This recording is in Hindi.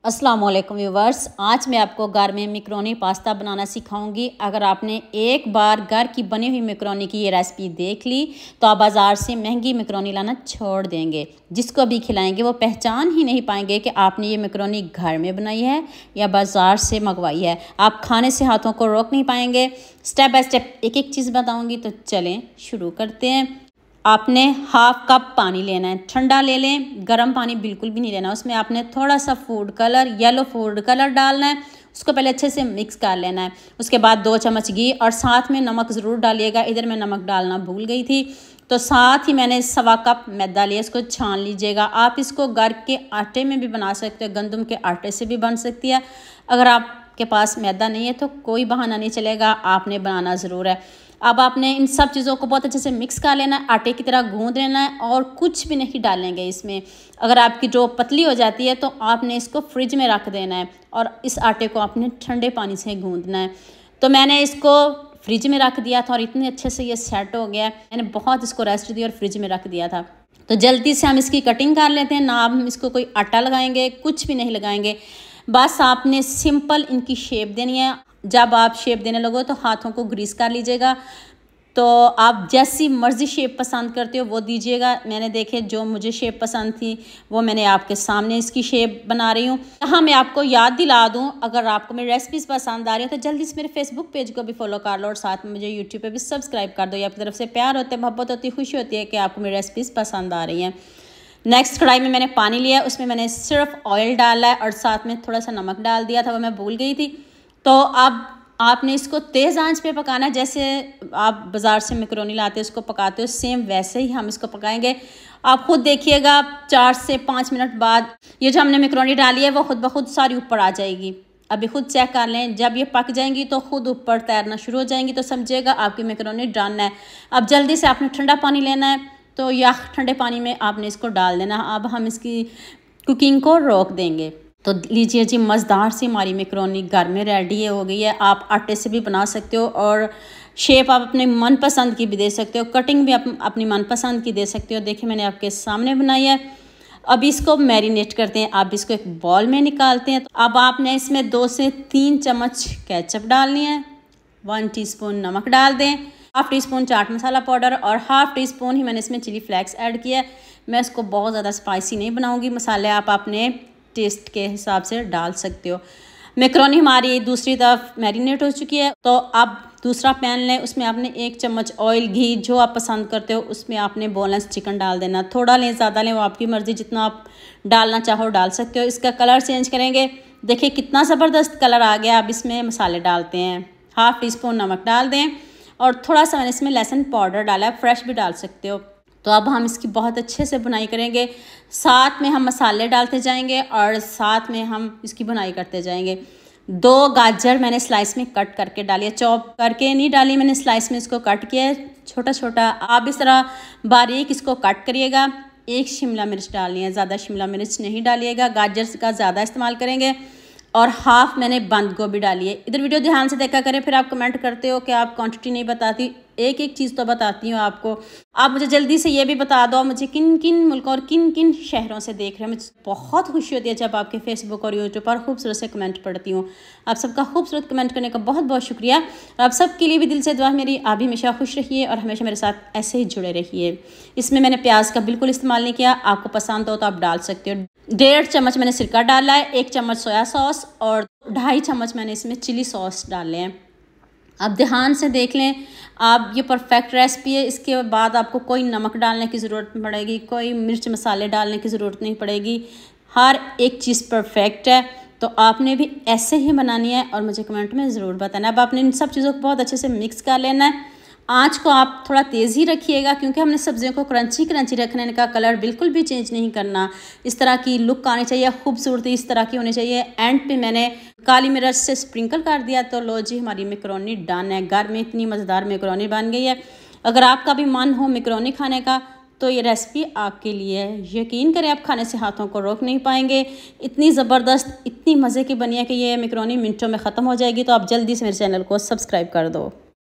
अस्सलाम वालेकुम व्यूवर्स, आज मैं आपको घर में मैकरोनी पास्ता बनाना सिखाऊंगी। अगर आपने एक बार घर की बनी हुई मैकरोनी की ये रेसिपी देख ली तो आप बाज़ार से महंगी मैकरोनी लाना छोड़ देंगे। जिसको भी खिलाएंगे वो पहचान ही नहीं पाएंगे कि आपने ये मैकरोनी घर में बनाई है या बाज़ार से मंगवाई है। आप खाने से हाथों को रोक नहीं पाएंगे। स्टेप बाय स्टेप एक एक चीज़ बताऊँगी, तो चलें शुरू करते हैं। आपने हाफ कप पानी लेना है, ठंडा ले लें, गर्म पानी बिल्कुल भी नहीं लेना। उसमें आपने थोड़ा सा food colour, yellow food colour डालना है। उसको पहले अच्छे से मिक्स कर लेना है। उसके बाद 2 चम्मच घी और साथ में नमक ज़रूर डालिएगा। इधर मैं नमक डालना भूल गई थी, तो साथ ही मैंने 1.25 कप मैदा लिया। इसको छान लीजिएगा। आप इसको घर के आटे में भी बना सकते हो, गंदम के आटे से भी बन सकती है। अगर आपके पास मैदा नहीं है तो कोई बहाना नहीं चलेगा, आपने बनाना ज़रूर है। अब आपने इन सब चीज़ों को बहुत अच्छे से मिक्स कर लेना है, आटे की तरह गूंद लेना है और कुछ भी नहीं डालेंगे इसमें। अगर आपकी डो पतली हो जाती है तो आपने इसको फ्रिज में रख देना है और इस आटे को आपने ठंडे पानी से गूंदना है। तो मैंने इसको फ्रिज में रख दिया था और इतने अच्छे से ये सेट हो गया। मैंने बहुत इसको रेस्ट दी और फ्रिज में रख दिया था। तो जल्दी से हम इसकी कटिंग कर लेते हैं। ना हम इसको कोई आटा लगाएंगे, कुछ भी नहीं लगाएंगे, बस आपने सिंपल इनकी शेप देनी है। जब आप शेप देने लगो तो हाथों को ग्रीस कर लीजिएगा। तो आप जैसी मर्ज़ी शेप पसंद करते हो वो दीजिएगा। मैंने देखे जो मुझे शेप पसंद थी वो मैंने आपके सामने इसकी शेप बना रही हूँ। यहाँ मैं आपको याद दिला दूँ, अगर आपको मेरी रेसिपीज़ पसंद आ रही है तो जल्दी से मेरे फेसबुक पेज को भी फॉलो कर लो और साथ में मुझे यूट्यूब पे भी सब्सक्राइब कर दो। ये आपकी तरफ से प्यार होता है, मोहब्बत होती है, खुशी होती है कि आपको मेरी रेसिपीज़ पसंद आ रही हैं। नेक्स्ट कढ़ाई में मैंने पानी लिया, उसमें मैंने सिर्फ ऑयल डाला है और साथ में थोड़ा सा नमक डाल दिया था, वो मैं भूल गई थी। तो अब आपने इसको तेज़ आंच पे पकाना है। जैसे आप बाज़ार से मैकरोनी लाते हो उसको पकाते हो, सेम वैसे ही हम इसको पकाएंगे। आप खुद देखिएगा 4 से 5 मिनट बाद ये जो हमने मैकरोनी डाली है वो खुद ब खुद सारी ऊपर आ जाएगी। अभी खुद चेक कर लें, जब ये पक जाएंगी तो खुद ऊपर तैरना शुरू हो जाएंगी, तो समझिएगा आपकी मैकरोनी डन है। अब जल्दी से आपने ठंडा पानी लेना है, तो या ठंडे पानी में आपने इसको डाल देना। अब हम इसकी कुकिंग को रोक देंगे। तो लीजिए जी, मज़ेदार सी हमारी मैकरोनी घर में रेडी हो गई है। आप आटे से भी बना सकते हो और शेप आप अपने मनपसंद की भी दे सकते हो, कटिंग भी अपनी मनपसंद की दे सकते हो। देखिए मैंने आपके सामने बनाई है। अब इसको मैरिनेट करते हैं। आप इसको एक बॉल में निकालते हैं। तो अब आपने इसमें 2 से 3 चम्मच केचप डालनी है, 1 टीस्पून नमक डाल दें, 1/2 टीस्पून चाट मसाला पाउडर और 1/2 टीस्पून ही मैंने इसमें चिली फ्लेक्स ऐड किया है। मैं इसको बहुत ज़्यादा स्पाइसी नहीं बनाऊँगी। मसाले आप अपने टेस्ट के हिसाब से डाल सकते हो। मैकरोनी हमारी दूसरी तरफ मैरिनेट हो चुकी है। तो अब दूसरा पैन लें, उसमें आपने 1 चम्मच ऑयल, घी जो आप पसंद करते हो उसमें आपने बोनलेस चिकन डाल देना। थोड़ा लें, ज़्यादा लें, वो आपकी मर्ज़ी, जितना आप डालना चाहो डाल सकते हो। इसका कलर चेंज करेंगे। देखिए कितना ज़बरदस्त कलर आ गया। अब इसमें मसाले डालते हैं। 1/2 टीस्पून नमक डाल दें और थोड़ा सा मैंने इसमें लहसुन पाउडर डाला है, फ्रेश भी डाल सकते हो। तो अब हम इसकी बहुत अच्छे से बुनाई करेंगे। साथ में हम मसाले डालते जाएंगे और साथ में हम इसकी बुनाई करते जाएंगे। 2 गाजर मैंने स्लाइस में कट करके डाली है, चॉप करके नहीं डाली मैंने, स्लाइस में इसको कट किया है छोटा छोटा। आप इस तरह बारीक इसको कट करिएगा। 1 शिमला मिर्च डालनी है, ज़्यादा शिमला मिर्च नहीं डालिएगा, गाजर का ज़्यादा इस्तेमाल करेंगे। और 1/2 मैंने बंद गोभी डाली है। इधर वीडियो ध्यान से देखा करें, फिर आप कमेंट करते हो कि आप क्वांटिटी नहीं बताती। एक एक चीज़ तो बताती हूँ आपको। आप मुझे जल्दी से ये भी बता दो मुझे किन किन मुल्कों और किन किन शहरों से देख रहे हैं। मुझे बहुत खुशी होती है जब आपके फेसबुक और यूट्यूब पर खूबसूरत से कमेंट पढ़ती हूँ। आप सबका खूबसूरत कमेंट करने का बहुत बहुत शुक्रिया। और आप सबके लिए भी दिल से दुआ मेरी, आप भी हमेशा खुश रहिए और हमेशा मेरे साथ ऐसे ही जुड़े रहिए। इसमें मैंने प्याज का बिल्कुल इस्तेमाल नहीं किया। आपको पसंद हो तो आप डाल सकते हो। 1.5 चम्मच मैंने सिरका डाला है, 1 चम्मच सोया सॉस और 2.5 चम्मच मैंने इसमें चिली सॉस डाले हैं। अब ध्यान से देख लें, आप ये परफेक्ट रेसिपी है। इसके बाद आपको कोई नमक डालने की ज़रूरत नहीं पड़ेगी, कोई मिर्च मसाले डालने की ज़रूरत नहीं पड़ेगी। हर एक चीज़ परफेक्ट है। तो आपने भी ऐसे ही बनानी है और मुझे कमेंट में ज़रूर बताना। अब आपने इन सब चीज़ों को बहुत अच्छे से मिक्स कर लेना है। आँच को आप थोड़ा तेज़ ही रखिएगा क्योंकि हमने सब्जियों को क्रंची क्रंची रखना है। इनका कलर बिल्कुल भी चेंज नहीं करना। इस तरह की लुक आनी चाहिए, खूबसूरती इस तरह की होनी चाहिए। एंड पे मैंने काली मिर्च से स्प्रिंकल कर दिया। तो लो जी, हमारी मैकरोनी डन है। घर में इतनी मज़ेदार मैकरोनी बन गई है। अगर आपका भी मन हो मैकरोनी खाने का तो ये रेसिपी आपके लिए है। यकीन करें, आप खाने से हाथों को रोक नहीं पाएंगे। इतनी ज़बरदस्त, इतनी मज़े की बनी है कि ये मैकरोनी मिनटों में ख़त्म हो जाएगी। तो आप जल्दी से मेरे चैनल को सब्सक्राइब कर दो।